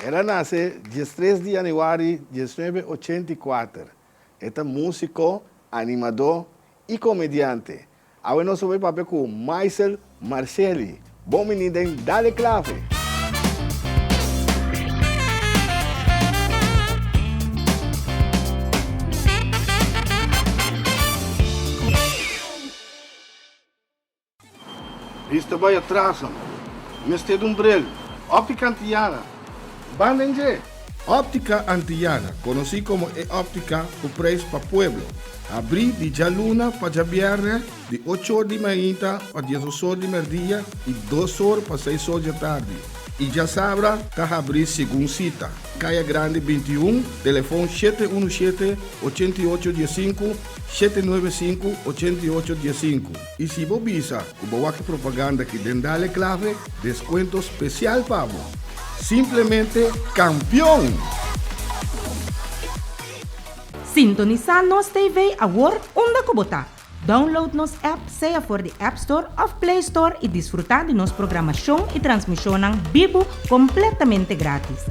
Ela nasce dia 3 de janeiro de 1984. É músico, animador e comediante. Agora nós vamos papel com Maisel Marcelli. Bom menino, dale clave. Isto vai atrás, mestre de umbrello. Óptica Antillana. Bandenje. Óptica Antillana, conhecido como Óptica, o preço para pueblo. Abri de Jaluna para viernes, de 8 horas de manhã a 10 horas de meio-dia e 2 horas para 6 horas da tarde. E já sabra, está abrir segundo cita. Caia Grande 21, telefone 717-8815, 795-8815. E se você visa, o boa propaganda que dentro clave, desconto especial para você. Simplesmente campeão! Sintonizar nos TV agora onde kubota. Download nos app, seja for de App Store of Play Store e desfrutar de nossa programação e transmissão vivo completamente grátis.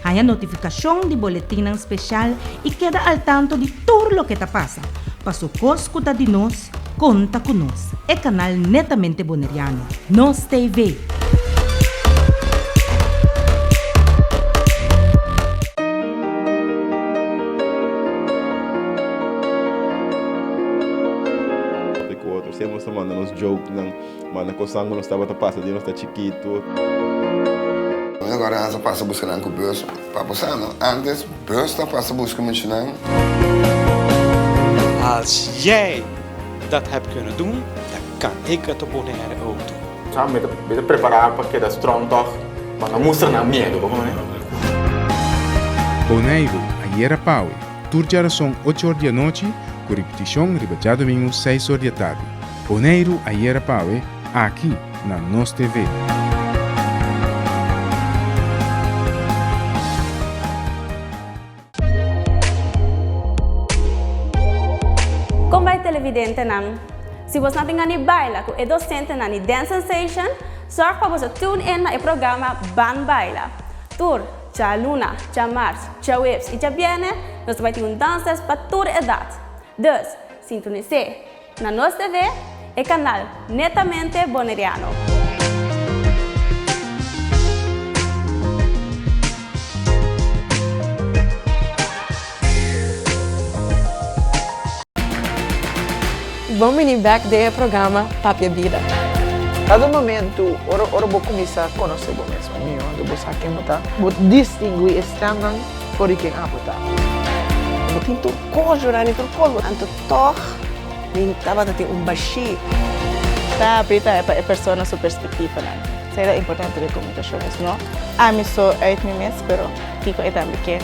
Há notificação de boletim especial e queda al tanto de tudo o que está passa. Passo escuta de nós, conta com nós. É canal netamente boneriano. Nos TV. Sempre nos manda nos jokes, manda coçando quando estava passando, nós está chiquito. Agora nós passa buscando com o bus para passar, não? Antes, bus está passa buscando muito não. Als jij dat hebt kunnen doen, dan kan ik het op Bonaire ook doen. Ja, met preparar para que da strong toch, maar dan moest er naar medo, gewoon. Bonaire, ayer Pau, turjara são 8 horas da noite, com repetição ribajado domingo 6 horas da tarde. Bonaire, ayer Pau, aqui na Nos TV. Como vai televidente não? Se você não tem baila com o docente na Dance Sensation, sorg para você tune in na programa Ban Baila. Tour, já Luna, já Mars, já Waves e já Viene, nós vamos ter danças para toda a idade. Dus, sintonize na Nos TV, o canal netamente boneriano. Vamos ir back do programa Papia Vida. Cada momento, ora vou começar a conhecer o mesmo. Eu vou saber quem está. Vou distinguir estranho por quem está. Eu tenho coisa lá dentro, coisa. Então, toch, nem estava tendo baixi. Tá, Brita é a pessoa na sua perspectiva, né? Isso é importante de comunicação, não? A mim só é me mesmo, pero fico é também que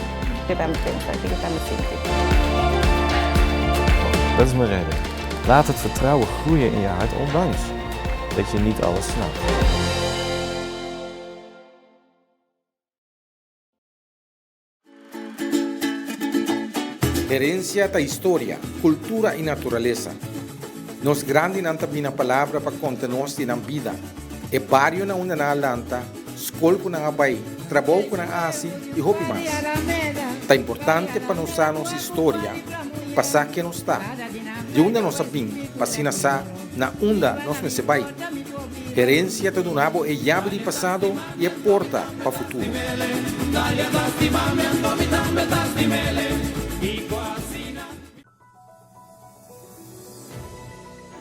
também pensa, que também sente. Dat is mijn reden. Laat het vertrouwen groeien in je hart, ondanks dat je niet alles snapt. Herencia da história, cultura e natureza. Nos grande nanta bina palavra para conta-nos na vida. E barrio na una na lanta, escola com na abai, trabalho com na asi e hopi mais. Tá importante para nós a nossa história, passar que nos está. De onde nós sabemos, passina sa na onda nós me se vai. Herência do nabo é chave de passado e é porta para o futuro.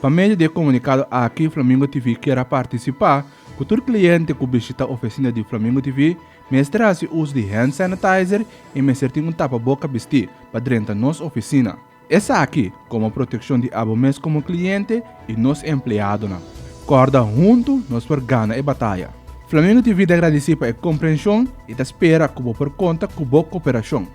Para meio de comunicado aqui, Flamingo TV quer participar. Todo cliente que visita a oficina de Flamingo TV, mestre uso de hand sanitizer e mestre um tapa-boca vestir para dentro da nossa oficina. Essa aqui, como proteção de abomés como cliente e nos empregado. Corda junto, nós por gana e batalha. Flamingo TV agradece pela compreensão e da espera que vou por conta com boa cooperação.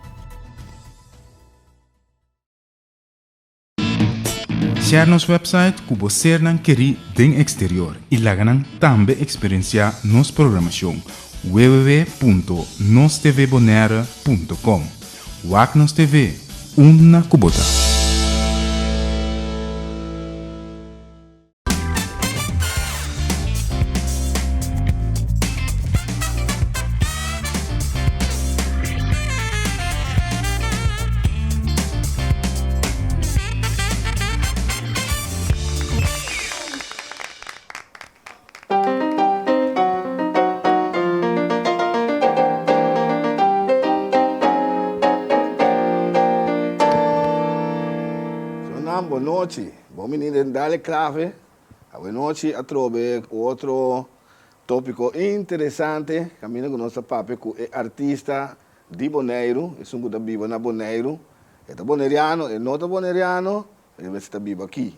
Share nosso website que você não quer den exterior e lá também experienciar nossa programação www.nostvbonaire.com. Wagnos TV, uma cubota. noite. Bom menino, dale clave. Boa noite, a trobe outro tópico interessante. Caminho com nosso papo, que é artista de Bonaire, é um que vive na Bonaire. É boneriano, é não boneriano, ele está vivo aqui.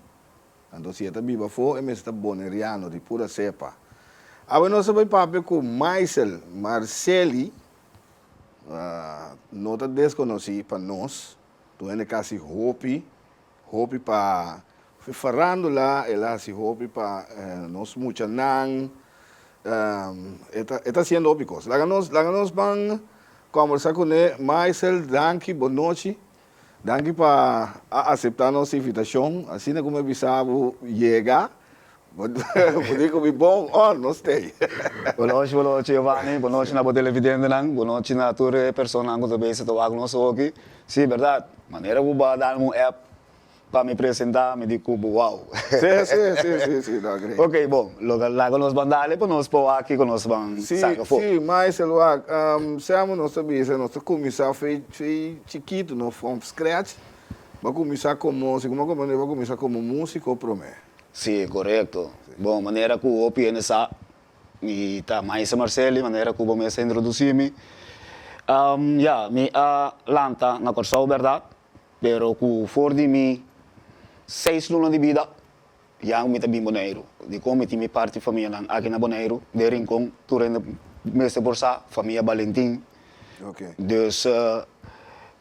Então, se está vivo fora, ele está boneriano, de pura cepa. Agora, nós vamos papo com Marceli. Não está desconhecido para nós. Tu é quase Hopi para falando lá, ela se Hopi para nós muito não. Está sendo óbicos. Lá nós vamos conversar com ele. Marcel, danke, boa noite. Danke por aceitar nossa invitação. Assim como avisava, chega. Digo, me bom, não sei. Boa noite, Giovanni. Boa noite na televidente, boa noite na tua persona que também se toca conosco aqui. Sim, verdade. Maneira que vou dar um app para me apresentar, me digo, uau. Sim, não acredito. Ok, bom, lá com nós bandale, para nós pôr aqui com nós vamos. Sim, mas nós sabemos, nós começamos foi chiquito, não from scratch. Vai começar como músico, promete. Sim, correto. Bom, maneira que o OPI nessa e tá mais Marceli, maneira que o bom se introduzir-me. Me lanta na Corsão, verdade, pero que for de mim 6 anos de vida, já me também Bonaire. De como me parte família aqui na Bonaire, de Rincón, turendo mês de Borsa, família Valentim. Okay. Dus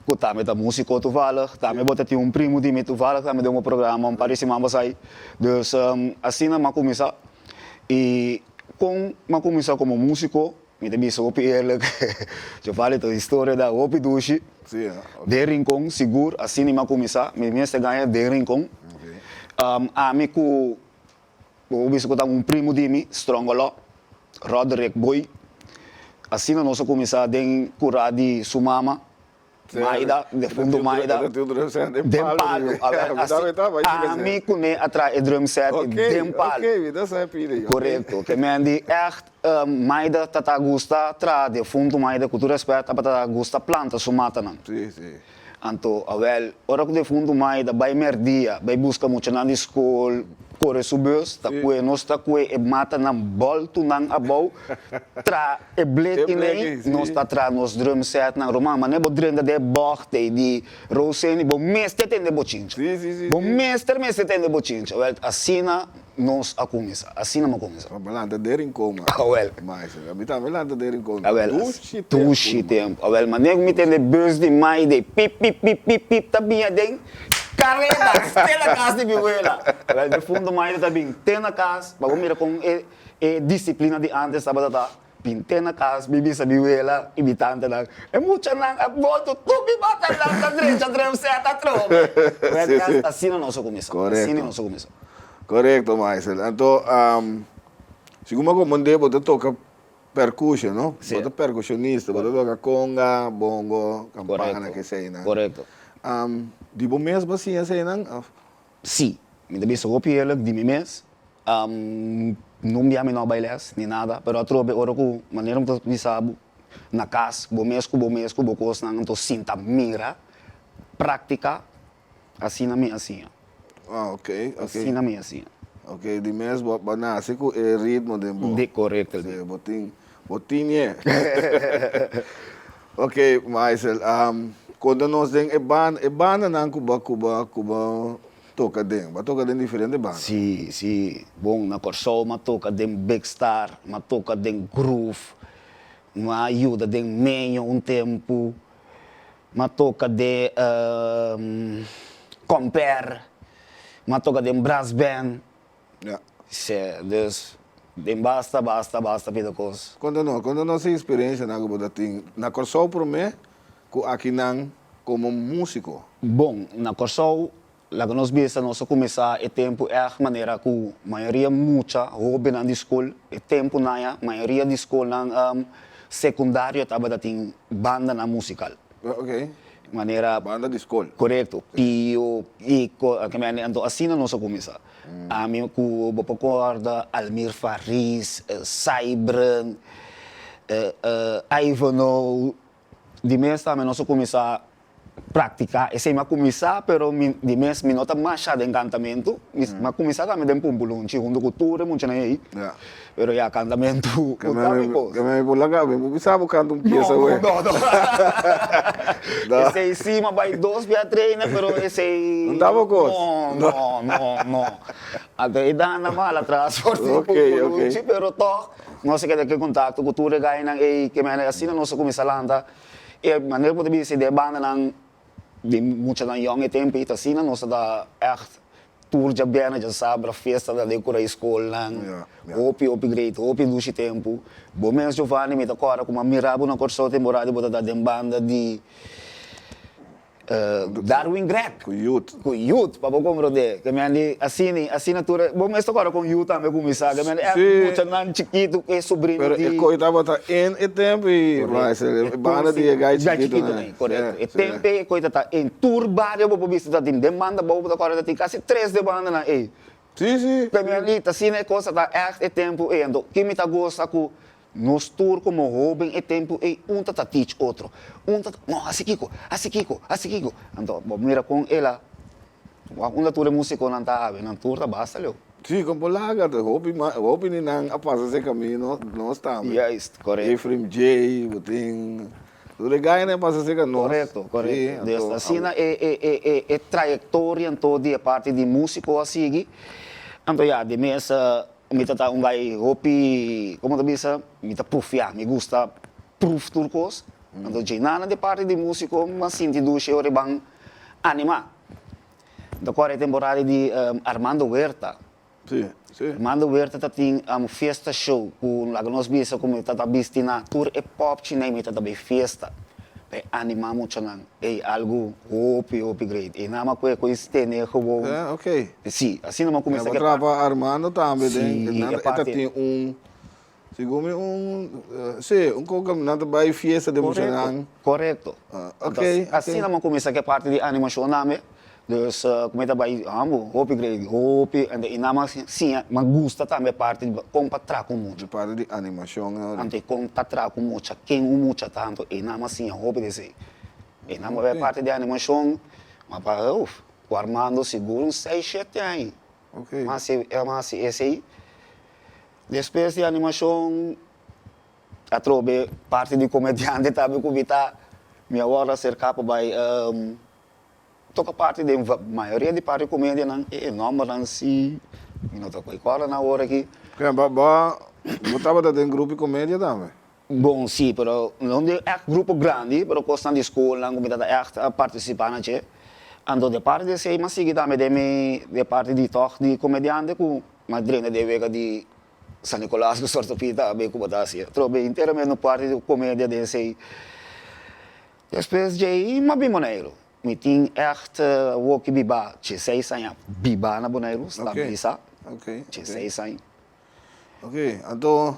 que também tá músico toevallig, também botei primo de mim toevallig, também deu programa, parece mamba sai. Dus assim na começar e com começar como músico, me também sou eerlijk. Eu falei da história da Opi Dushi. Sim. De Rincón, seguro, assim na começar, me mestre ganha de Rincón. A mim que o bispo tá primo de mim, Strongolo, Roderick Boy. Assim na nossa começar de curar de sua mama. Maida, de fundo Maida, de palo. A mim que me atrai drum set, de palo. Correto, que me andi echt Maida tata gusta tra de fundo Maida cultura respeita para gusta planta sumata não. Sim. Anto, awel, ora que de fundo Maida vai merdia, vai busca muito na escola. Corre subus, tá kue nós tá kue e mata na bolto nang abau tra e blade inei nós tá tra nos drum set na Roma, mas ne bo drenda de bochte di Roseni bo mestre tem de bochincha. Sim. Bo mestre tem de bochincha. Well, assina nós a começar, assina ma começar. Balanda de Rincón. Well, mas habita balanda de Rincón. Well, tushi tempo. Well, mas nego me tem de bus de mai de pip tabia den. Carreta, tem na casa de Biuela. De fundo, mais também tem na casa. Vamos mirar com disciplina de antes, sabe? Tem na casa, bibi sa Biuela, imitante lang. É muito lang, a boto, tu bibata lang, tá direita, certa, troca. Assim não se começa. Assim não se começa. Correto, Marcel. Então, segundo como mandei, você toca percussion, não? Você é percussionista, você toca conga, bongo, campana, que sei, né? Correto. De bom mesmo assim, assim, não? Sim, me deve ser copiar de mim mesmo. Não me amo não bailes, nem nada, mas eu trobe ora com maneira que eu sabe na casa, bom mesmo, bom coisa, não tô sinta mira, prática, assim na minha assim. Ok. Assim na minha assim. Ok, de mesmo, banase com o ritmo de bom. De correto. Botinha. Ok, Marcel, quando nós temos banda não Cuba toca dentro diferente banda. Sim. Bom, na Corsol, mas toca dentro Big Star, mas toca dentro Groove, mas ajuda dentro meio tempo, mas toca de Compare, mas toca dentro Brass Band. Dus, basta vida coisa. Quando nós temos experiência na Corsol, por mim, aqui não como músico. Bom, na Corsol, lá que nós vimos, nós começar o tempo é a maneira que a maioria muita hobby na escola, o tempo na maioria da escola na secundária estava tem banda na musical. Ok. Maneira banda de escola. Correto. Pio, Ico, então assim nós começar. A mim que o Bopocorda, Almir Faris, Cybran, Ivano, de mês também nós começar praticar. Esse é começar, pero de mês me nota mais de encantamento. Mas começar também tem pumbulun, segundo cultura, muito aí. Pero ya encantamento. Que me bulaga, me bisa canto pieza, güey. No. Esse aí cima vai 2 via 3, né? Pero esse aí. Não dava gosto. Não. Até aí dá na mala transporte. Ok. Pero to, nós quer ter contato cultura ganha nang que me assim nós começar lá anda. E maneira pode vir se de banda nang de muito na young tempo e assim nós da echt tour já bem já sabe a festa da decora escola opi great opi dushi tempo bom mês Giovanni me agora com uma mirabo na corso temporada bota da banda de Darwin Greg com youth para como de que me ali assinatura bom mês agora com youth também começar que me é muito nan chiquito é sobrinho pero de coisa bota em tempo e mas banda de gai chiquito correto e tempo coisa tá em tour barrio vou visitar tem demanda vou agora tem quase 3 demandas na ei sim que me ali tá assim é coisa tá é tempo e ando que me tá gosta com nos tour como Robin e tempo e tá teach outro não assim Kiko então bom mira com ela tour música não tá na tour tá basta leu sim com bolaga Robin ni nang apasa se caminho nós estamos yes correto Efrem J tem o legal né passa se nós correto desta assim é trajetória então de parte de músico assim então já de mesa me tá vai hopi como tu bisa me tá profiar me gusta proof turcos então já nada de parte de músico mas sinto do cheio de bang anima então agora é temporada de Armando Huerta sim Armando Huerta tá tem festa show com lá nós bisa como tá visto na tour e pop china me tá bem festa pe anima muito não é algo hopi great e nama com esse né como ok sim assim não começa que trava Armando também tem segundo sim coisa nada vai festa de muito não correto ok assim não começa que parte de animação name dus como é vai hopi great hopi e nama sim mas gusta também parte de compatra com muito parte de animação ante compatra com muito quem muito tanto e nama sim hopi desse e nama vai parte de animação mas para o Armando seguro 6, 7 anos ok mas esse aí depois de animação a trobe parte de comediante também com vita minha hora cerca vai toca parte de maioria de parte de comédia não é enorme não se não tá agora na hora aqui botava da tem grupo de comédia também bom sim pero não é grupo grande pero costan de escola como tá é participar na che ando de parte de sei mas sigue também de parte de toque de comediante com madrinha de vega de San Nicolás com sorte pita bem como tá assim trobe inteiramente no parte de comédia de sei depois de Mabimonero me tem echt o que biba che 6 anos biba na Bonaire está bisa che 6 anos ok então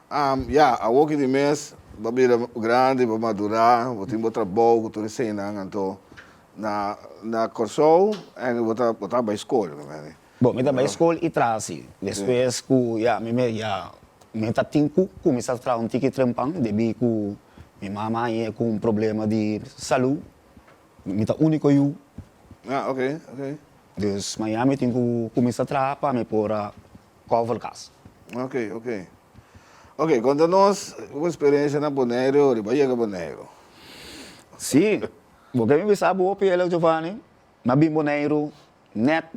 a o que de mês babira grande para madurar vou ter outra boa tu sei não então na corso e botar para escola bom me dá para escola e traz depois ku me tá tinco começar a trazer ticket trempang debi ku minha mamãe com um problema de saúde me tá único eu ok dus Miami tem que começar a trabalhar para me pôr a cover casa ok conta-nos uma experiência na Bonaire de Bahia Bonaire sim porque me sabe o PL Giovanni na Bonaire net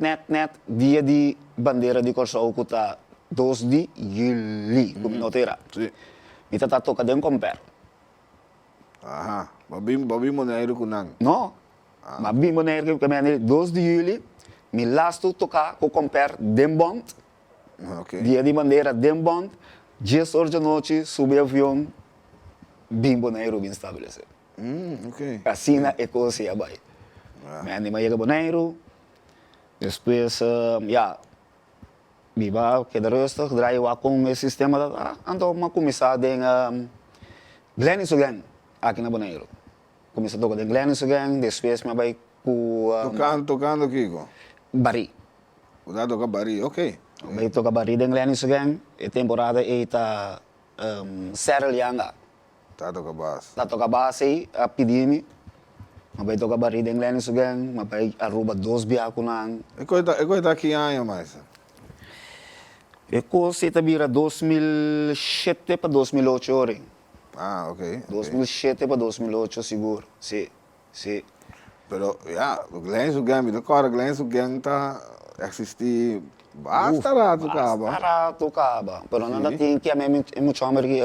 dia de bandeira de Corsou que tá 2 de julho como notera sim me tá toca de comprar babi Bonaire com não não babi Bonaire que me 2 de julho me lasto tocar com comprar Dembond dia de bandeira Dembond 10 horas da noite subi avião bem Bonaire bem estabelecido assim na ecosia vai me anima chega Bonaire depois biba que da resto draiwa com esse sistema então uma começar em Glenis again aqui na Bonaire começar a tocar em Glenis again depois me vai tocando Kiko Bari o toca Bari ok vai tocar Bari em Glenis again e temporada está Serra Lianga tá toca base a pedir-me Mabay toca barida em Glenn Sugang, mabay aruba 2 biako nang. E coisa aqui anos mais. E coisa tabira 2007 para 2008 ori. Ah, ok. 2007 para 2008 seguro. Sim, sim. Pero ja, Glenn Sugang, agora Glenn Sugang tá existir basta rato caba. Basta rato caba. Pero nada tem que a mim é muito chamar que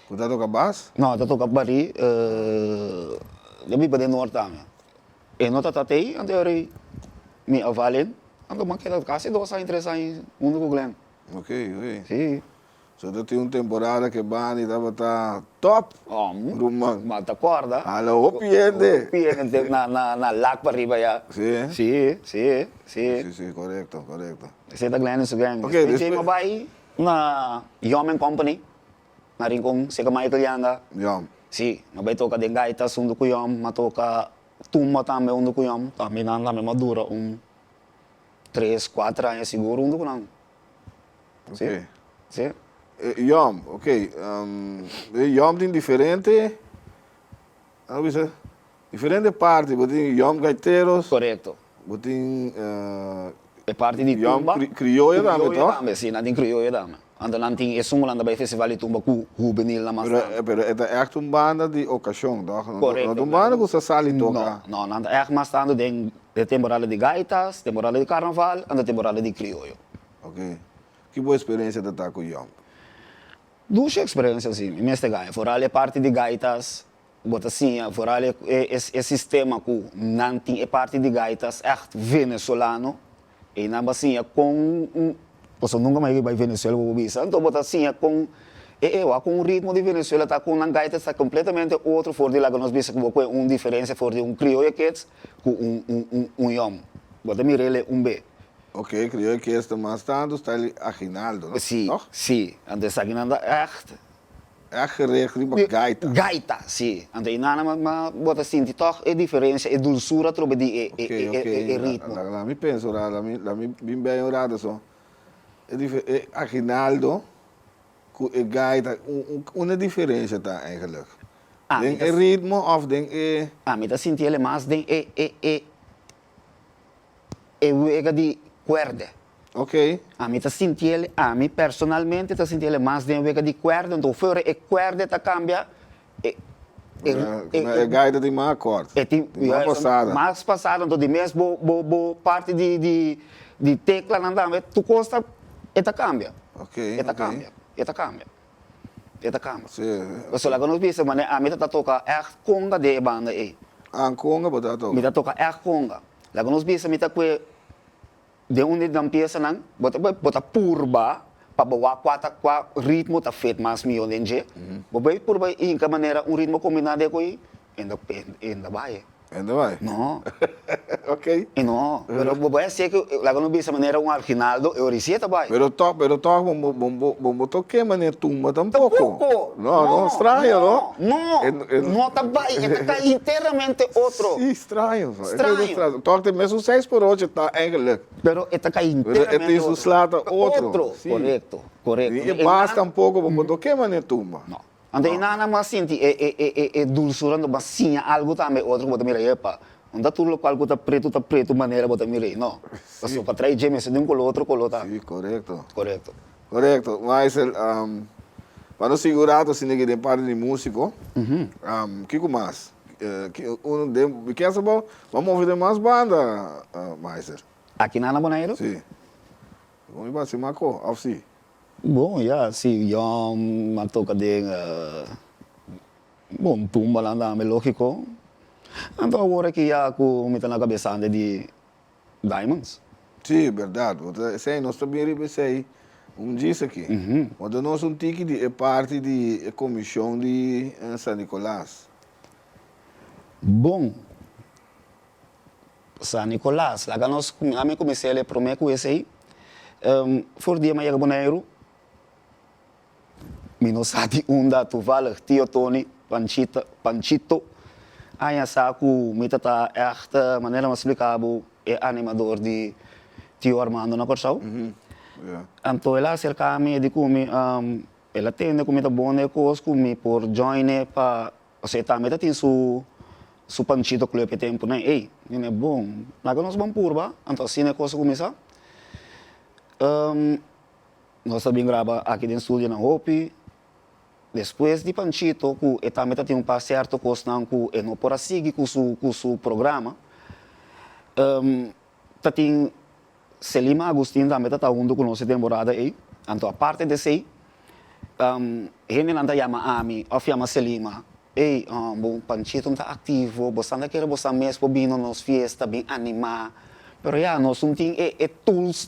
Você toca bass? não, eu toco bari lebih pada norte também. E nota tatei anterior me avalen, ando maqueta quase 2 anos, 3 anos, mundo com Glenn. Ok, ok. Sim. So dat tinha temporada que Bani tava tá top. Rumang. Mata corda. Alô, opiende. Opiende na lac para riba ya. Sim. Sim. Sim, correto. Você tá Glenn Sugang. Ok, depois mabai na Yom Company. Na rincon sega Michael Yanda. Yom. Sim, mabai toca de gaita sundo com Yom, matoka tumba também undo com Yom. Também na madura 3, 4 anos seguro undo com não. Ok. Sim. Yom, ok. Yom tem diferente. Diferente parte. Você tem Yom gaiteiros. Correto. Você tem. É parte de Yom tumba. crioulo também, tá? Sim, não tem crioulo também. Anda não tem é sumulanda by festival de tumba com juvenil na massa. Pero é echt uma banda de ocasião, toch? Correto. Não banda que você sali toca. Não, é mais tanto de temporada de gaitas, temporada de carnaval, e temporada de crioulo. Ok. Que boa experiência de estar com Yom. Duas experiências sim, mestre ganha. Fora a parte de gaitas, bota assim, fora é sistema que não tem parte de gaitas, é venezuelano, e não assim com você nunca mais vai Venezuela vou bisa. Então bota assim com o ritmo de Venezuela tá com uma gaita está completamente outro fora de lá que nós bisa com diferença fora de crioulo que com Yom. Bota mirele B. Ok, creio que este mais tanto está ali Aguinaldo, não? Sim, sim. Antes Aguinaldo echt. Echt geregeld met gaita. Gaita, sim. Antes inana mas bota assim, toch é diferença, é dulçura trobe de ritmo. Lá me penso, lá me bem bem orado só. É Aguinaldo com a gaita, uma diferença tá eigenlijk. Den é ritmo of den é. Me tá sentindo mais den é de cuerda. Ok. Me tá sentindo, me personalmente tá sentindo mais de vega de cuerda, então fora a cuerda tá cambia. É gaita de mais acorde. Mais passada. Mais passada, então de mesmo parte de tecla não dá, tu costa eta cambia. Ok. Eta cambia. Você lá quando nós vimos, mas a mim tá toca é conga de banda aí. Conga botar toca. Me tá toca é conga. Lá quando nós vimos, me tá que de onde dan pieza não, bota purba para bawa ritmo tá feito mais mio denje. Bobai purba em que maneira ritmo combinado com ainda vai. Ainda vai? Não. Ok. Não, pero bobai sei que lá quando bisa maneira Aguinaldo eu receita vai. Pero vamos tocar maneira tumba tampouco. Não, estranho, não? Não tá vai, tá inteiramente outro. Sim, estranho. Toca mesmo 6 por 8 tá eigenlijk. Pero tá inteiramente outro. Slata outro. Correto. E basta um pouco vamos tocar maneira tumba. Não. Ante inana mas sinti dulçura no basinha algo também outro bota mira epa. Onda tudo local bota preto maneira bota mira não. Passou para trás gemes de color outro color tá. Sim, correto. Mas para segurado assim que de parte de músico. Que mais? Quer saber? Vamos ouvir mais banda, Meister. Aqui na Bonaire? Sim. Vamos ir para Marco, ou sim? Bom, já, sim, Yom, toca de bom, tumba lá na lógico. Então agora que já com me tá na cabeça de Diamonds. Sim, verdade. Sei, nós também sei disse aqui. Quando nós ticket é parte de comissão de São Nicolás. Bom, São Nicolás, lá que nós comecei a prometer com esse aí. Voor dia mais Bonaire. Minosati unda toevallig Tio Tony Panchito. Aya saku mita ta echt maneira mais explicável é animador de Tio Armando na Corsau. Então ela cerca me de comi ela tende comida boa coisas comi por join para Você também tem su panchito clube tempo, né? Ei, não é bom. Naga nós vamos por ba, então assim é coisa começar. Nós também grava aqui dentro do estúdio na Hopi. Depois de panchito, que também tem um par certo coisa que é não por seguir com su programa. Tem Selima Agustin também está junto com nossa temporada aí. Então a parte desse ele não chama Ami, ou chama Selima. Ei, bom, Panchito está ativo, você não quer você mesmo vir nas festas, bem animar. Mas já, nós não temos tools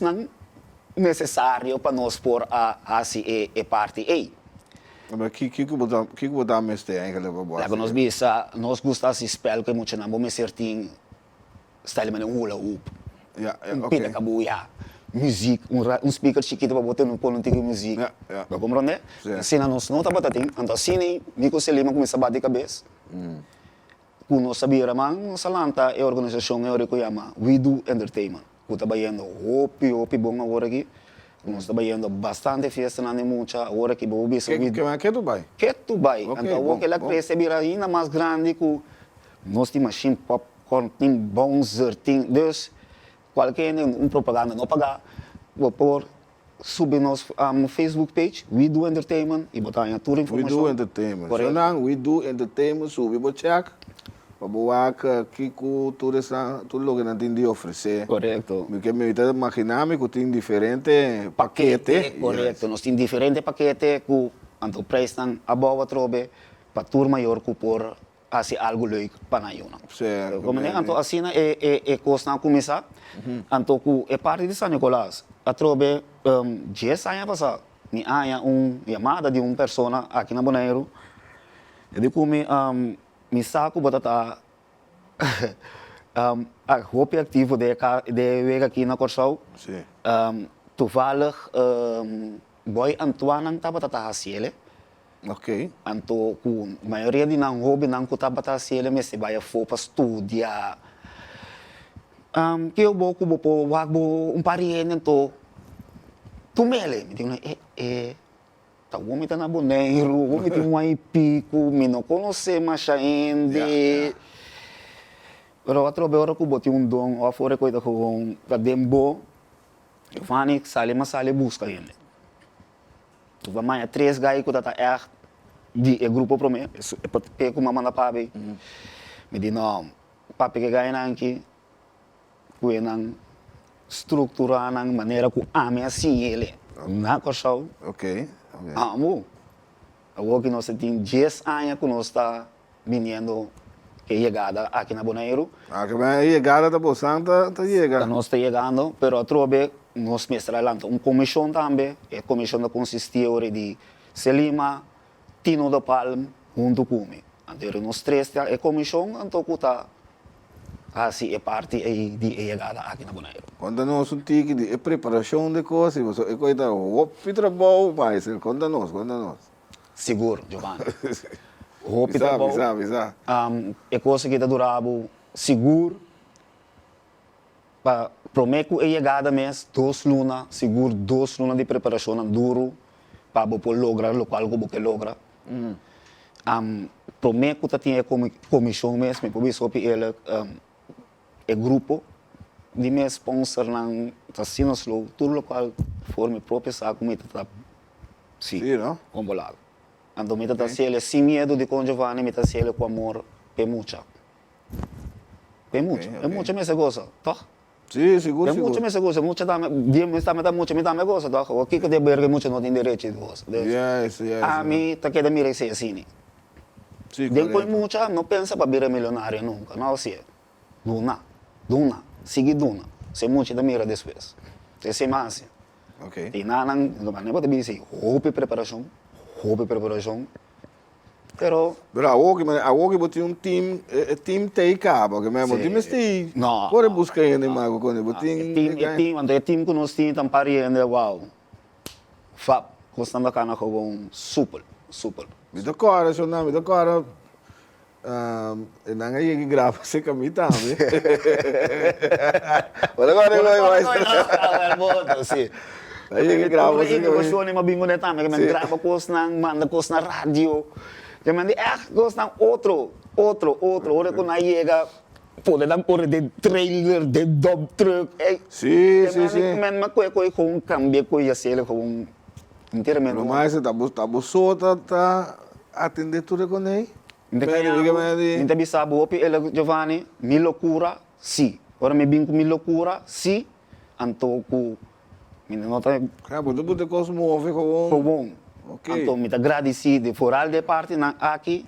necessários para nós pôr assim a parte. Ei. Mas que você mestre eigenlijk para você? Nós gostamos de spel que muito não, vamos certinho, style met een hula hoop. Ja, een pidakabuya. Muziek, speaker chiquito para botar no politieke muziek. Ja. Compreende? Assim nós não tá batendo, então assim, Nico Selima começa a bater cabeça. Nós sabíamos, mas salanta é a organização que chama We Do Entertainment. Que está trabalhando hopi bom agora aqui. Nós trabalhando bastante festa na mucha agora que vou ver. Que Dubai? Que Dubai. Então o que ela receber ainda mais grande que nós temos machine popcorn, tem bons, tem dus qualquer propaganda não pagar, vou pôr subir nosso Facebook page, We Do Entertainment, e botar em toda a informação. We Do Entertainment. Correto? We Do Entertainment, subir o check, para boar que tudo o que não tem de oferecer. Correto. Porque me está imaginando que tem diferentes paquetes. Correto, nós temos diferentes paquetes que o preço está a boa trobe para turma maior que por assim algo leuk para nós. Como então assim é coisa começar. Então é parte de São Nicolás. A trobe 10 anos passado, me há chamada de uma pessoa aqui na Bonaire. Ele come me saco batata a roupa ativo de ver aqui na Corsau. Sim. Toevallig boy Antoine estava batata Ok. Então, a maioria de nós hobby não que estava batata mas se vai para estudar. Que eu vou um pariente então tu mele me diz tá o homem tá na Bonaire, o homem tem pico, me não conhece mais ainda. Mas outra hora que eu botei dom ou fora coisa com para dembo eu fani sale busca ainda. Tu vai mais 3 gajos que tá de grupo para mim, é como uma manda papi. Me diz não, papi que ganha aqui não estruturar na maneira que ame assim ele na Corsau. Ok. Amo. Agora que nós temos 10 anos que nós está vindo que chegada aqui na Bonaire. A chegada da Bossanta está chegando. Nós está chegando, mas outra vez nós mestramos uma comissão também. A comissão consistia de Selima, Tino da Palma, junto comigo. Então nós três a comissão, então que está assim é parte de chegada aqui na Bonaire. Quando nós tique de preparação de coisas, é coisa o trabalho mais, quando nós. Seguro, Giovanni. Roupa trabalho. É coisa que está durado seguro. Para prometo é chegada mês 2 lunas, seguro 2 lunas de preparação duro para você lograr o qual você logra. Prometo que tem comissão mesmo, por isso que ele é grupo de meu sponsor não está sendo slow, tudo o qual for meu próprio saco me está combolado. Então me está sendo sem medo de com Giovanni, me está sendo com amor, é muita. É muita mesmo coisa, tá? Sim, seguro. É muita mesmo coisa, muita dá, me dá coisa, tá? O que de berga muito não tem direito de coisa. A mim tá querendo me receber assim. Depois muita não pensa para virar milionário nunca, não sei. Duna, seguir Duna. Se muito da mira depois. Se mais. Ok. E nada, não pode dizer, roupa e preparação. Pero a hoje botou team take up, porque mesmo time este. Não. Por buscar ainda mais quando botem. Team que nós temos tampari ainda uau. Fab, gostando da cana com super. Me dá cora, seu nome, me dá cora. Não é que grava esse caminho também. Olha agora, sim. Aí que grava esse caminho. Eu sou nem uma bingo também, que me grava coisa na manda coisa na rádio. Que me gostam outro. Ora quando chega, pode de trailer, de dump truck. Sim. Mas coisa com cambio, coisa assim, com inteiramente. Mas tá busota, tá atender tudo com ele. Inte bisabo opi ele Giovanni, mi loucura, sim. Ora me binco mi loucura, sim. Anto ku minha nota. Claro, tu pode cosmover com bom. Ok. Anto me agradecido por al de parte na aqui.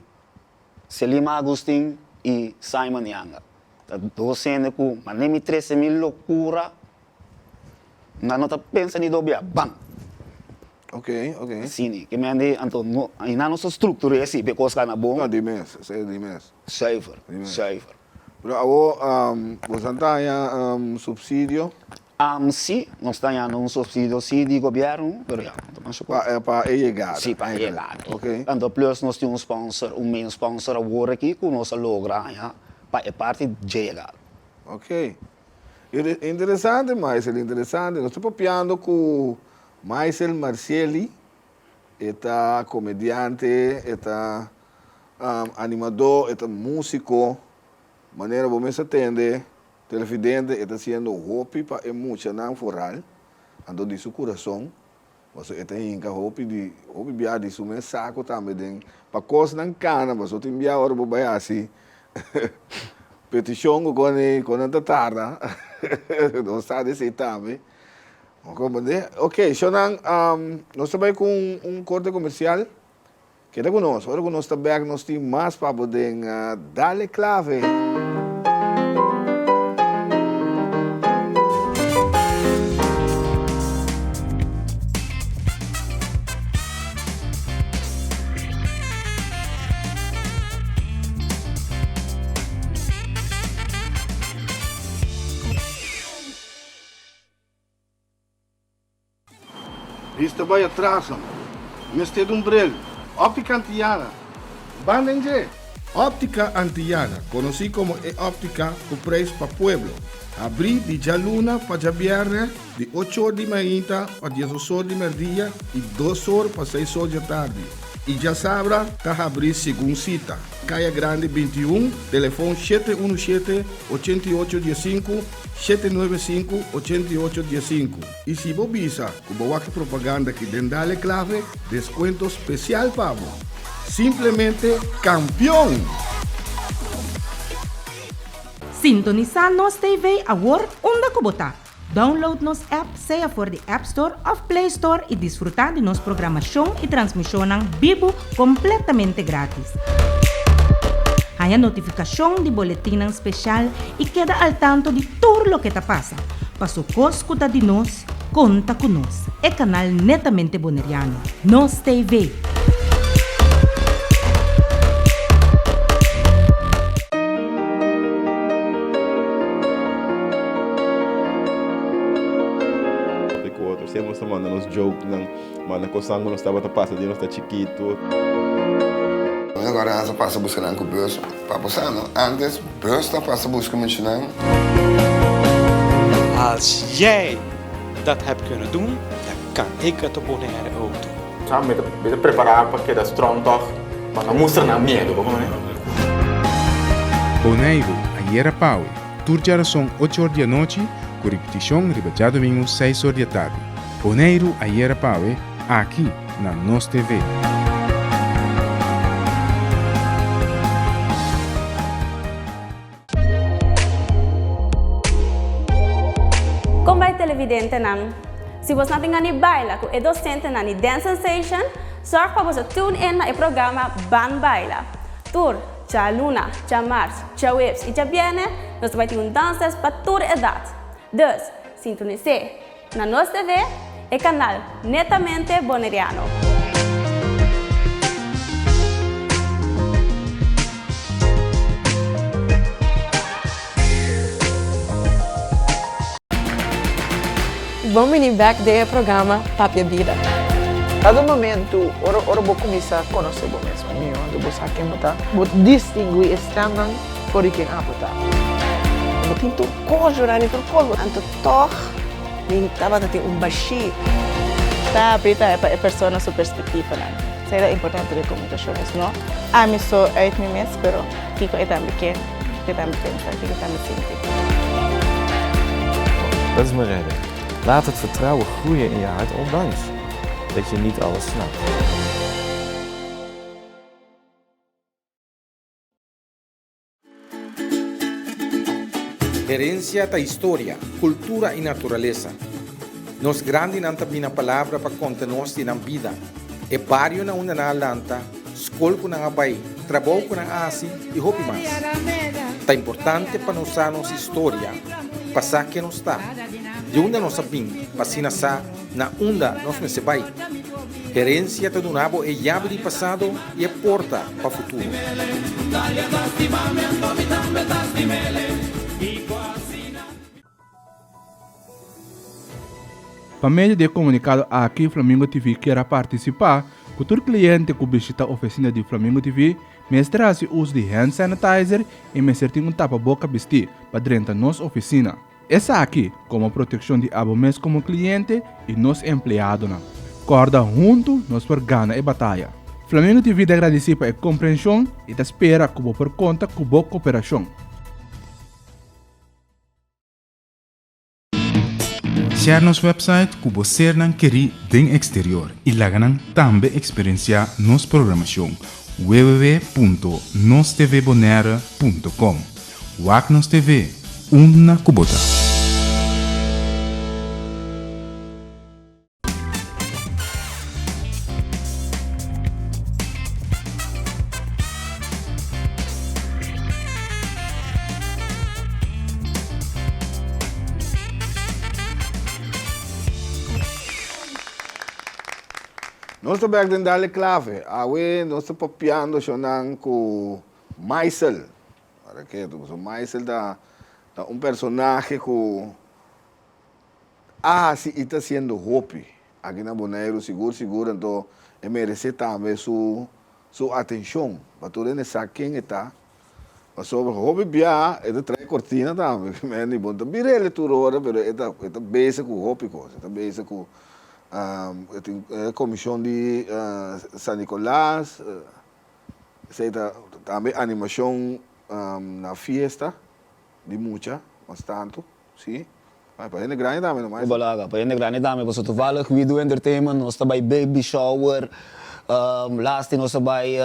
Selima Agustin e Simon Yanga. Tá docendo ku, mas nem me 13 mil loucura. Na nota pensa ni dobia, bam. Ok. Sim, que me ande anto no, ina nossa estrutura é assim, because kana bom. Não, dimens, sei dimens. Safer. Pero agora, você está em subsídio? Sim, nós estamos em subsídio de governo, pero para chegar. Sim, para chegar. Ok. Então, plus nós temos main sponsor agora aqui, que nós logramos para parte de chegar. Ok. Interessante, Maisel, interessante. Nós estamos papiando com Maisel Marcelli, é comediante, é animador, é músico, maneira como se atende, televidente, está sendo hopi para emocionar foral, ando de seu coração, mas está inca hopi biar de seu saco também, para coisa não cana, mas tem biar hora para baixar assim, petição com a tarda, não sabe se também. Ok, Shonan, nós estamos com corte comercial. Queda conosco. Agora nós também nós temos mais para poder dar clave. Isto vai atrás, mestre de umbrel. Óptica Antillana. Bandenge. Óptica Antillana, conocido como óptica com preço para pueblo. Abri de Jaluna para Viernes, de 8 horas de manhã a 10 horas de meio-dia e 2 horas para 6 horas da tarde. E já sabra, está abrir segunda cita. Caia Grande 21, telefone 717-8815, 795-8815. E se você visa, como propaganda que dentro clave, desconto especial para você. Simplesmente campeão! Sintonizar nos TV agora onde kubota. Download nos app, seja for the App Store of Play Store e desfrutar de nossa programação e transmissão vivo completamente grátis. Há notificação de boletim especial e queda al tanto de tudo o que está passa. Para escuta de nós, conta conosco. É canal netamente boneriano. Nos TV. Sempre estamos mandando uns jokes, manda coisa que nós estava passando, nós está chiquito. Agora nós passa buscando com o bus, para passar, não? Antes, bus está passa buscando muito não. Als jij dat hebt kunnen doen, dan kan ik het op Bonaire ook doen. Sabe, me preparar para que da strong toch, para não mostrar na medo, como é? Bonaire, ayer a Paue, turjar são 8 horas da noite, com repetição já domingo 6 horas da tarde. Bonaire, ayer a Paue, aqui na Nos TV. Como vai televidente não? Se você não tem ani baila, que é docente na Dance Sensation, sorte para você tune in na programa Ban Baila. Tour, tja Luna, tja Mars, tja Waves e tja Viene, nós vamos ter danças para toda idade. Dus, sintonize na Nos TV, e canal netamente boneriano. Vamos ir back do programa Papia Vida. Cada momento, ora vou começar a conhecer o mesmo. Eu vou saber quem está. Vou distinguir estranho por quem está. Vou tentar conjurar entre o povo. Anto toch, nem estava a ter baixi. Tá, Brita é persona su perspectiva lang. Saya importante de comunicación es no. A mí so uit mi mes, pero kiko etam bekend, kiko etam sinti. Dat is mijn reden. Laat het vertrouwen groeien in je hart, ondanks dat je niet alles snapt. Herencia da história, cultura e natureza. Nos grande nanta bina palavra para contenos na vida. E barrio na una na lanta, escola com na abai, trabalho com na asi e hopi mais. Tá importante para nos nossa história, passar que nos está. De onde nós sabim, passina sa, na onda nós me sebai. Herencia do nabo é llave de passado e é porta para o futuro. Para meio de comunicado aqui, Flamingo TV quer participar. Todo cliente que visita a oficina de Flamingo TV, mestre uso de hand sanitizer e mestre um tapa-boca vestir para dentro da nossa oficina. Essa aqui, como proteção de abomés como cliente e nos empleados. Corda junto, nós por gana e batalha. Flamingo TV agradece pela compreensão e espera que por conta com boa cooperação. Share nosso website que você não quer den exterior e lá também experienciar nossa programação www.nostvbonaire.com. Wagnos TV, uma kubota. Nós estamos aqui dando clave. Nós estamos papiando com Maisel. O Maisel é personagem que está sendo hopi aqui na Bonaire, seguro, então merece também sua atenção. Para todo mundo saber quem está. Mas sobre o hopi, ele traz cortina também. Mas não é bom. Ele tudo hora, mas ele está bem com o hopi, está bem com a comissão de San Nicolás, também animação na fiesta de muita, bastante, sim. Mas para ele grande também, não mais. Balaga, para ele grande também, porque toevallig we do entertainment, nós também baby shower, laatst nós também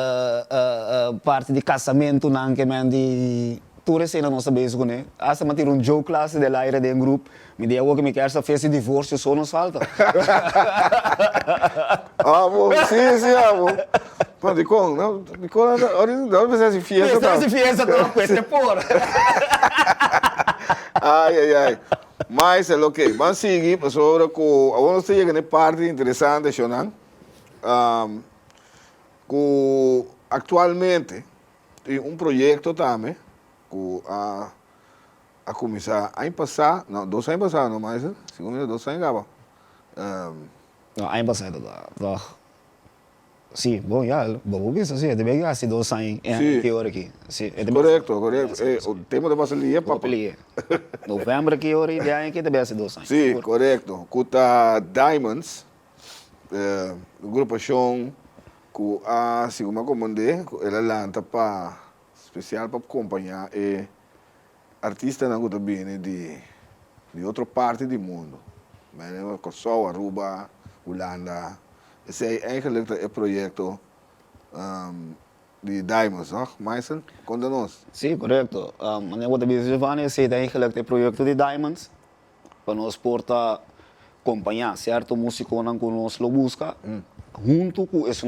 parte de casamento, nanke men de toda cena nós também isso, né? Hasta manter joke classe de lá era de grupo. Me deu que me quer essa festa de divórcio só nos falta. Amor, sim, amor. Pô, de como? Não precisa de fiesta. Precisa de fiesta, não, precisa por. Ai. Mas é ok. Vamos seguir, pessoal, com agora você chega na parte interessante, Shonan. Que atualmente tem projeto também, que a começar a passar, não, 2 anos passados, não mais, segundo 2 anos acaba. Não, ano passado, sim, bom, já, bom, isso, sim, deve ser assim 2 anos, que hora aqui. Sim, correto. O tema da baselia, papo. Novembro que hora de ano que deve ser 2 anos. Sim, correto. Kuta Diamonds, agrupação que a segunda comandante, ela lança para especial para acompanhar artistas que vindo de outra parte do mundo. Kosovo, Aruba, Holanda. Esse é eigenlijk o projeto de Diamonds, não? Maisel, conta-nos. Sim, correto. Maneira de dizer, Giovanni, esse é eigenlijk o projeto de Diamonds, para nós portar acompanhar certo músico que nós lo busca, junto com esse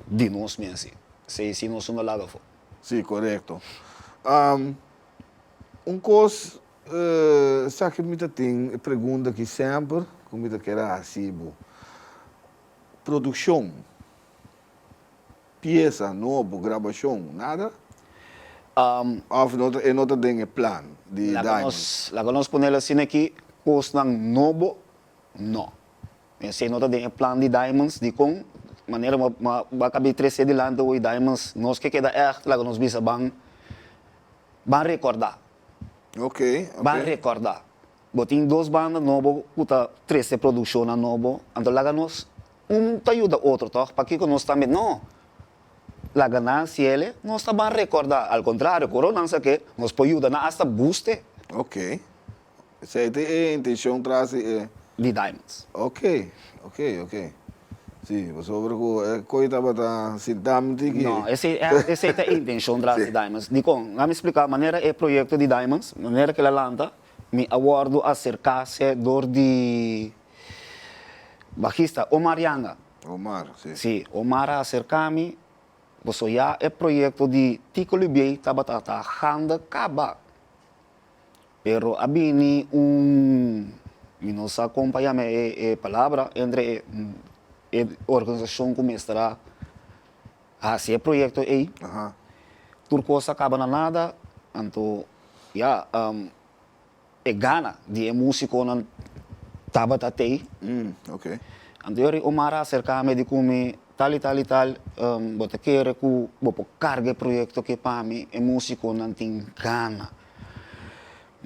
de nós mesmos. Se nós não laga for. Sim, correto. Coisa, sabe que me tem pergunta que sempre, como me quer assim, produção, peça, nova, gravação, nada? Ou não tem plano de Diamonds? Lá que nós ponemos assim aqui, coisa novo, não. Se não tem plano de Diamonds, de com maneira vai caber 3 de lá do Diamonds, nós que queda lá que nós visa bang recordar. Ok. Bang recordar. Botin 2 bandas novo, puta 13 produção novo, então lá nós te ajuda outro, toch? Para que nós também não. A ganância, ele, nós também recordar. Ao contrário, corona, que nós podemos ajudar na esta boost. Ok. Essa é a intenção trazer de Diamonds. Ok. Sim, sobre o coisa para se dar não, essa é a intenção trazer Diamonds. Digo, vamos explicar a maneira é o projeto de Diamonds, a maneira que ela lança, me aguardo acercar-se de bajista Omar Yanga. Omar, sim. Sim, Omar acercar-me, você já é projeto de Tico Libier, tabatata, handa caba. Pero abini nos acompanha a palavra entre a organização que estará a esse projeto aí. Turcos acaba na nada, então já é gana de músico não estava até. Ok. Então o Mara acerca-me de como tal, bota querer que vou carregar projeto que para mim é músico não tem gana.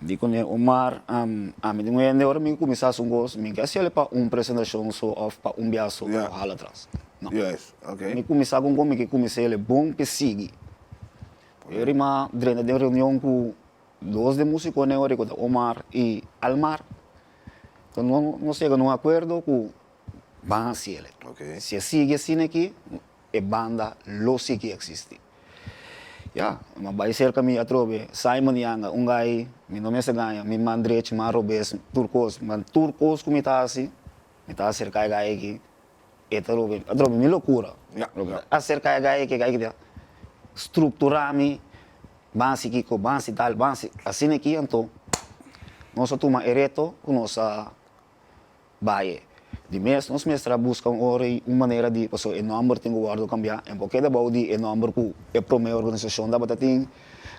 Digo né, Omar, a mim não é hora me começar a gosto, me quer se ele para apresentação só ou para biaço ou hala atrás. Não. Yes, ok. Me começar com como que comecei ele bom que sigue. Eu irmã drena de reunião com dois de músicos né, hora com Omar e Almar. Então não chega num acordo com banda se ele. Okay. Se sigue assim aqui, é banda lo que existe. Ja, mas vai ser que me atrobe Simon Yanga, gai, meu nome é ganha, me mandrete, marobes, turcos, mas turcos como está assim, me está cerca de gai aqui, atrobe, me loucura. Acerca de gai que estruturar-me, bansi aqui, bansi tal, bansi, assim aqui, então, nós toma ereto com nossa baie. De mês, nós buscam uma maneira de, o número tem que guardar cambiar, em qualquer da baudi, o número que é para a organização da batatinha.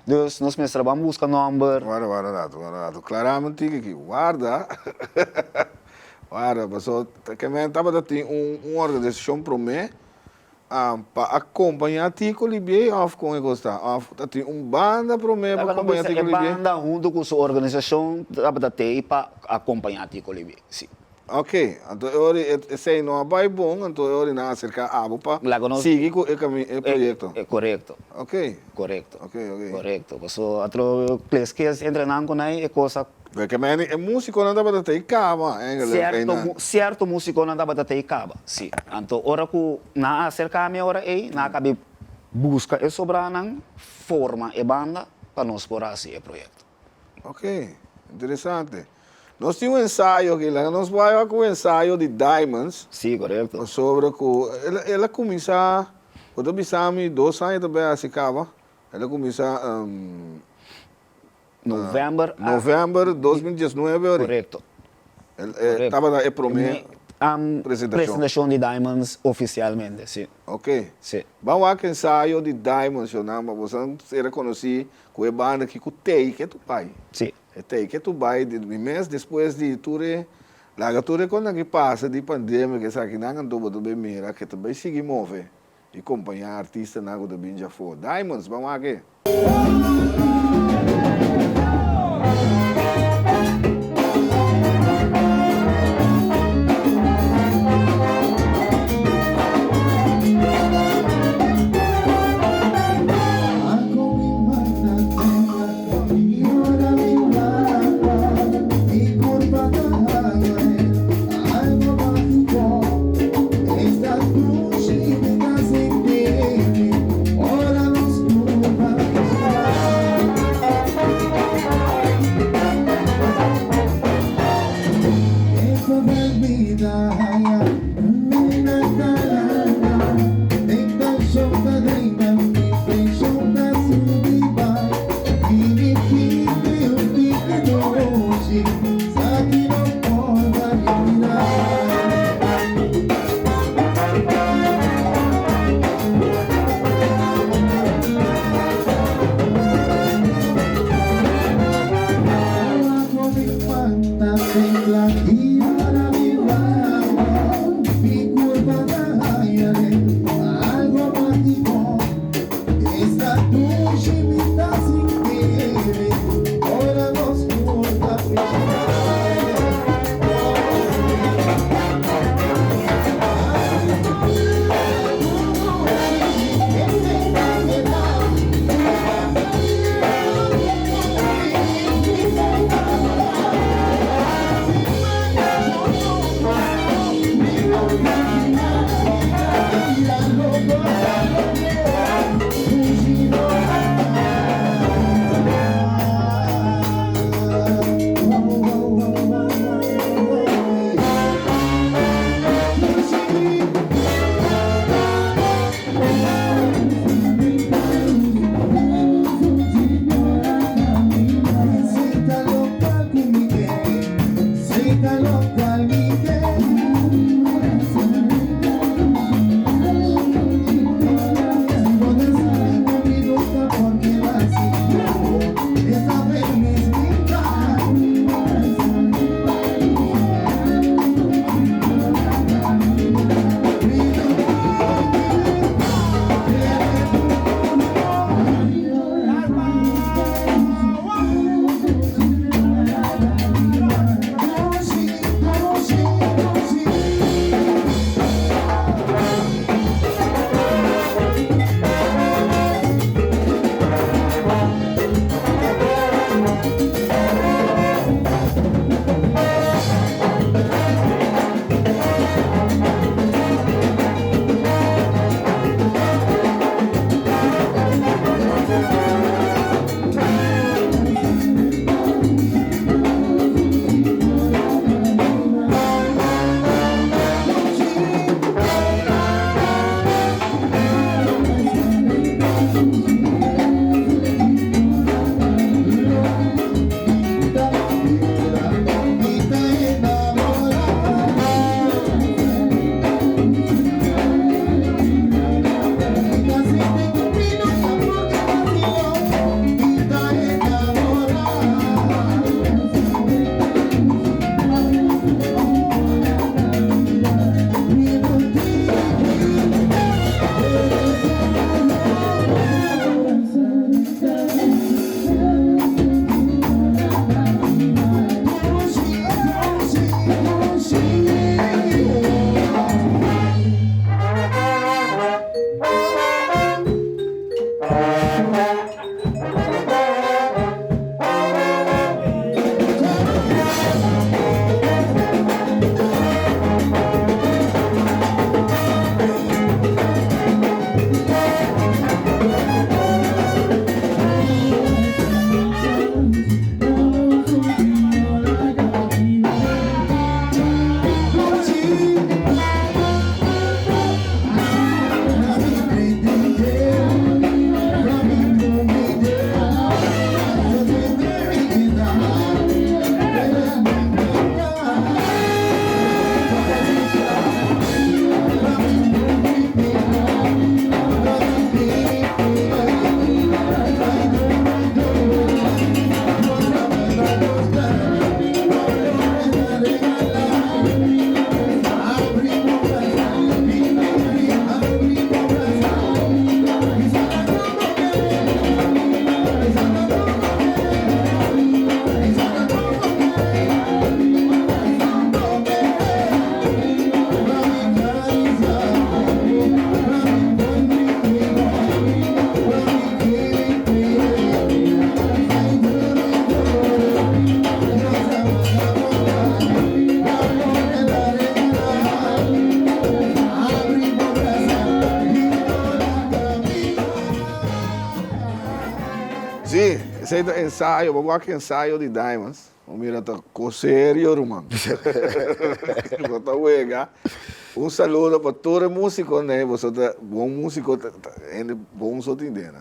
Então, nós vamos buscar o número. Guarda, claramente que guarda. Guarda, pessoal, que me estava dando uma organização para mim, para acompanhar Tico Libier, com o gosta. Tem banda para mim para acompanhar Tico Libier. Banda junto com a sua organização da batatinha para acompanhar Tico Libier, sim. Ok, então se não vai bom, então eu não acerca a para seguir com o projeto. É correto. Ok. Correto. Ok. Correto. So outro place que entrenando com aí é coisa. Porque é músico não dá para ter cava, certo músico não dá para ter cava. Sim. Então hora que na acerca a minha hora aí, na cabe busca e sobrar não forma e banda para nós por assim o projeto. Ok, interessante. Nós tínhamos ensaio aqui, nós vamos com o ensaio de Diamonds. Sim, correto. Sobre que ela começa, quando eu 2 anos também a se cava, ela começa novembro de 2019. Correto. Estava na primeira apresentação de Diamonds oficialmente, sim. Ok. Sim. Vamos com o ensaio de Diamonds, mas você se reconhece com a banda que tem que é tu pai. Sim. Tem que tu vai de mês depois de ture, lá ture quando que passa de pandemia que sabe que não ando do bem mira que também sigue move e acompanhar artista na do bem já foi. Diamonds, vamos aqui. Sim, esse aí é ensaio, vamos aqui ensaio de Diamonds. Mira, tá com sério, irmão. Um saludo para todo músico, né? Você é bom músico, é bom só entender.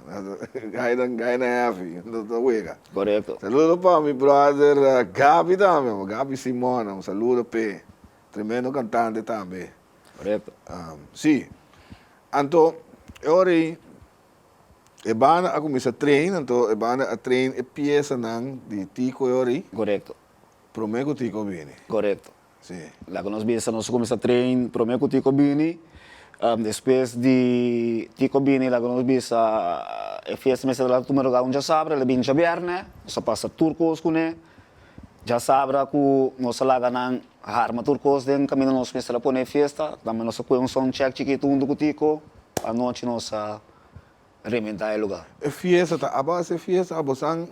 Gai na ave, não uega. Correto. Saludo para meu brother Gabi também, Gabi Simona, um saludo para tremendo cantante também. Correto. Sim. Então, agora e bana a começar a treinar, então e bana a treinar e peça não de tico ori. Correto. Promego tico bini. Correto. Sim. Lá que nós começamos a treinar, promego tico bini. Depois de tico bini, lá que nós vimos a festa mesa lá tu merga já sabe, ele bem já viernes, nós passa turcos com ele. Já sabe que nós lá na arma turcos den caminho nós mesa lá pone festa, também nós com um som check chiquito do tico, a noite nós rementar o lugar. É fiesta, tá? A base é fiesta, a bosan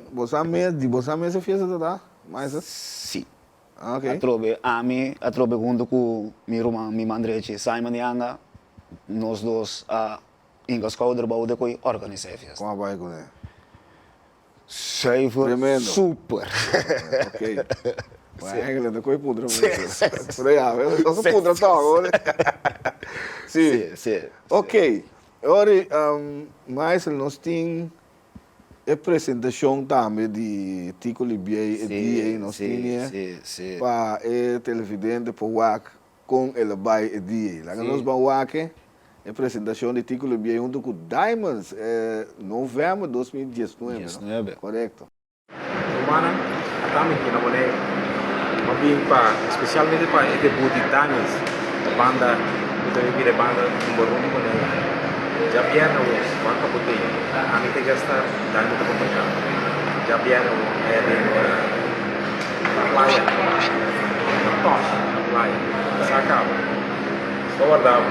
mês é fiesta, tá? Mas sim. Ok. A trobe junto com minha irmã, minha mandreche, Simon e Anda, nós dois engascou o trabalho de coi organizar a festa. Como vai com ele? Sei, foi super. Ok. Eigenlijk, dan kon je poederen. Ja, dat is een poeder toch hoor. Sim. Ok. Ora, mas nós temos a apresentação também de Tico Libier e dia nós tínhamos para o televidente para o WAC com ele vai e dia. Lá nós vamos WAC a apresentação de Tico Libier junto com Diamonds novembro de 2019. Correto. Semana, estamos aqui na Boné, especialmente para o debut de Diamonds, a banda, a banda número 1 Boné. Já vieram os quatro botões, a minha gasta dá muito complicado. Já vieram na praia, na tocha, na praia, sacava, só guardava.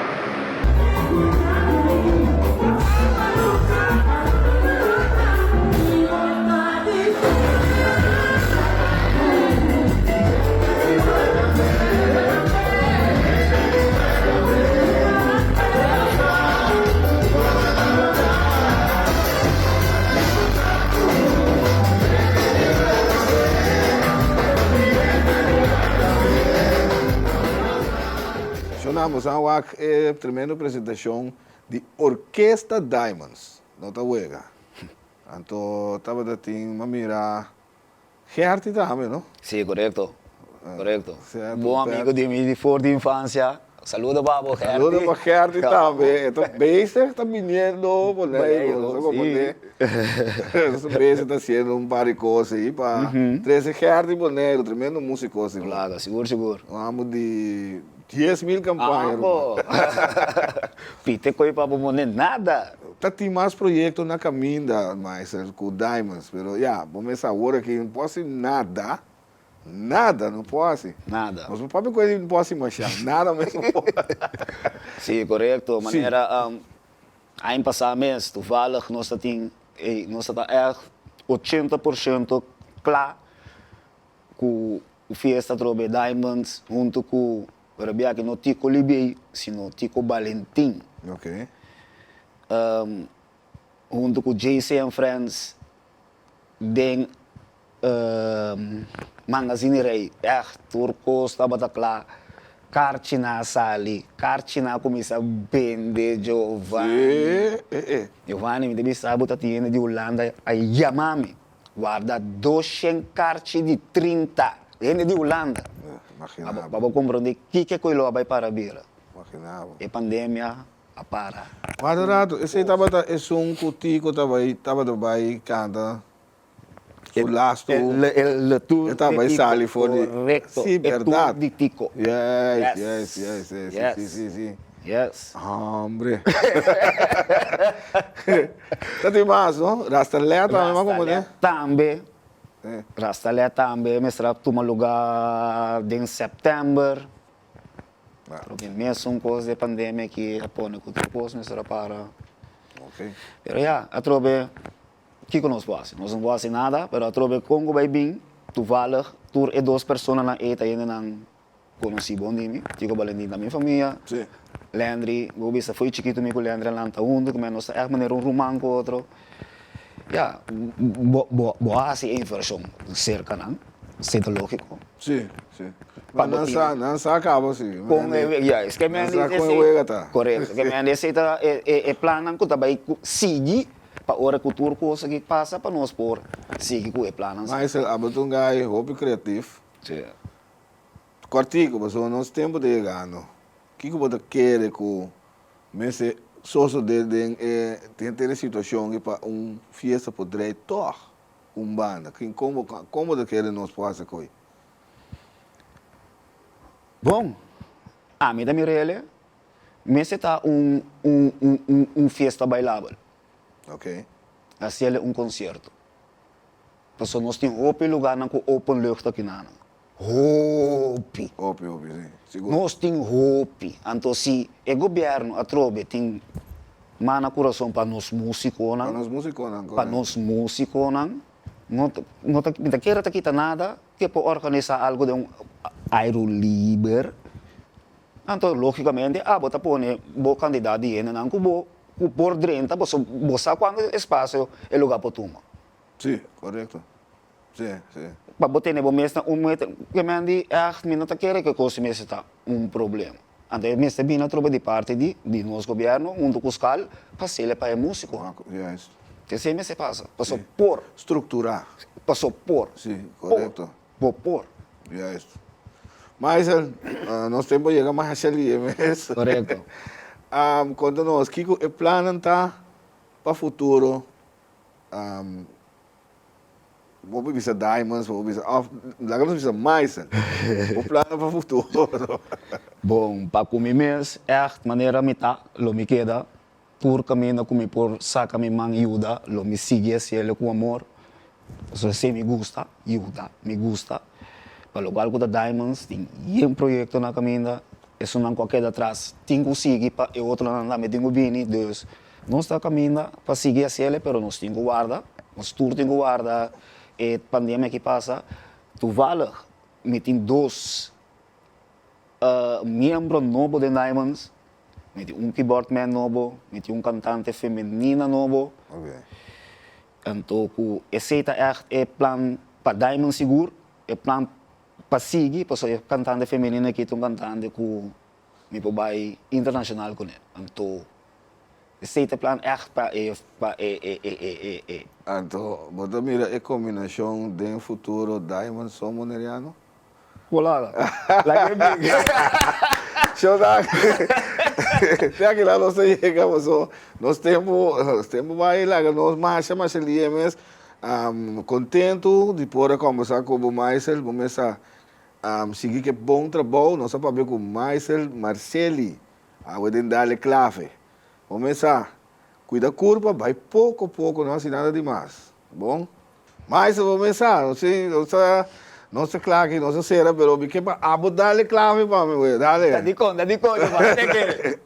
Vamos a uma tremenda apresentação de Orquestra Diamonds, não tá uega. Então, estava dating mamira Gerti também, não? Sim, correto. Correto. Bom amigo de mim de fora de infância. Saludo para Gerti. Saludo para Gerti também. Então, beijo está menino, boneco. Esse beijo está sendo um par de coisas aí para trazer Gerti boneco, tremendo músico. Claro, seguro. Vamos de 10.000 campanhas. Pite coi para poner nada. Tem mais projetos na caminho, mas com Diamonds, mas vamos agora que não posso nada. Nada, não posso. Nada. Mas o próprio coisa não posso manchar. Nada mesmo. Sim, correto. Maneira Eind passado mês, toevallig, nós está echt 80% klaar com a festa Trobe Diamonds, junto com o no Tico Libei, sino Tico Valentim. Ok. Junto com JC and Friends, den Magazine Rei, echt, turco, estava klaar. Karchina Sali, Karchina começa a vender Giovanni. Giovanni, me deve saber que tinha de Holanda, aí chamame, guarda 200 cartas de 30, ele de Holanda. Imaginava. Para compreender o que é que ele vai para a beira. Imaginava. E pandemia, a para. Quadrado, esse estava um cutico, estava aí, canta. O last el tour estava aí, Sali, foi correcto. Sim, verdade. De Tico. Yes. Yes. Hombre. Tá tem mais, não? Rastalé também, Rastalé também, mas será que lugar em setembro. Porque mesmo com coisa de pandemia que a põe com outra coisa, mas será para. Ok. Pero já, a trobe, o que nós fazemos? Nós não fazemos nada, mas a trobe, Congo vai bem, toevallig, tur e 2 pessoas na eta ainda não conheci bom de mim, Tico Valentim da minha família. Sim. Landry, o bicho foi chiquito com o Landry lá na onda, como nós é maneira romano com outro. Ja, boa assim inversão cerca não, sendo lógico. Sim. Mas não se acaba assim. Com es que me correto, que me necessita plano que também sigue para hora que o turco consegue passa para nós por seguir com o plano. Mas a Batunga é hobby criativo. Sim. Cortico, mas o nosso tempo de gano. O que você quer com esse socio de ter situação que para fiesta poder tocar banda, como você quer nós fazer com? Bom, a mim da Mirelle, mas está fiesta bailável. Ok. Assim é concerto. Porque nós temos outro lugar com open lucht aqui na. Hopi, sim. Seguro. Nós temos hopi. Então, se o governo atrobe tem mana coração para nós músicos, para nós músicos, não quer kita nada que para organizar algo de aero livre. Então, logicamente, bota põe o candidato de não que por dentro, você quando espaço é lugar para tomar. Sim, correto. Sim. Para botar nesse momento, que me andi, não quer que coisa me está problema. Então, me está vindo a tropa de parte de nosso governo, do fiscal, para ser para o músico. Yes. Que se me se passa, passou por estruturar. Passou por. Sim, correto. Por. Yes. Mas nós temos que chegar mais ali, mesmo. Correto. Quando nós, que o plano está para o futuro, vamos ver Diamonds, vamos ver mais, o plano para o futuro. Bom, para comer mês, de maneira metade, lo me queda, por caminho comigo por saca minha mão ajuda, lo me sigue assim ele com amor, se me gusta, ajuda, me gusta. Para o qual com Diamonds, tem projeto na caminho, isso não qualquer atrás, tem que seguir para o outro não me tenho bem, Deus, nós está caminho para seguir assim ele, pero nós temos guarda, nós temos guarda, e pandemia que passa, toevallig, me tem 2 membros novos de Diamonds, me tem keyboardman novo, me tem cantante feminina novo. Okay. Então, esse é plan para Diamonds seguro, é plan para seguir, porque é cantante feminina que é cantante que me vai internacional com ele. Então, esse é plan para Então, você mira a combinação de futuro Diamonds são moneriano? Olá, like big. Show da. Tem aqui lá nós chegamos, nós temos mais lá, nós mais ali mesmo, contento de poder conversar com o Maisel, vamos seguir que bom trabalho, nós vamos ver com o Maisel Marceli, vamos dar-lhe clave, vamos cuida curva, vai pouco a pouco, não assim nada demais, bom? Mas vamos começar, não sei claro que não sei será, mas que vou dar-lhe clave para mim, dale. Dá de conta, vai ter que.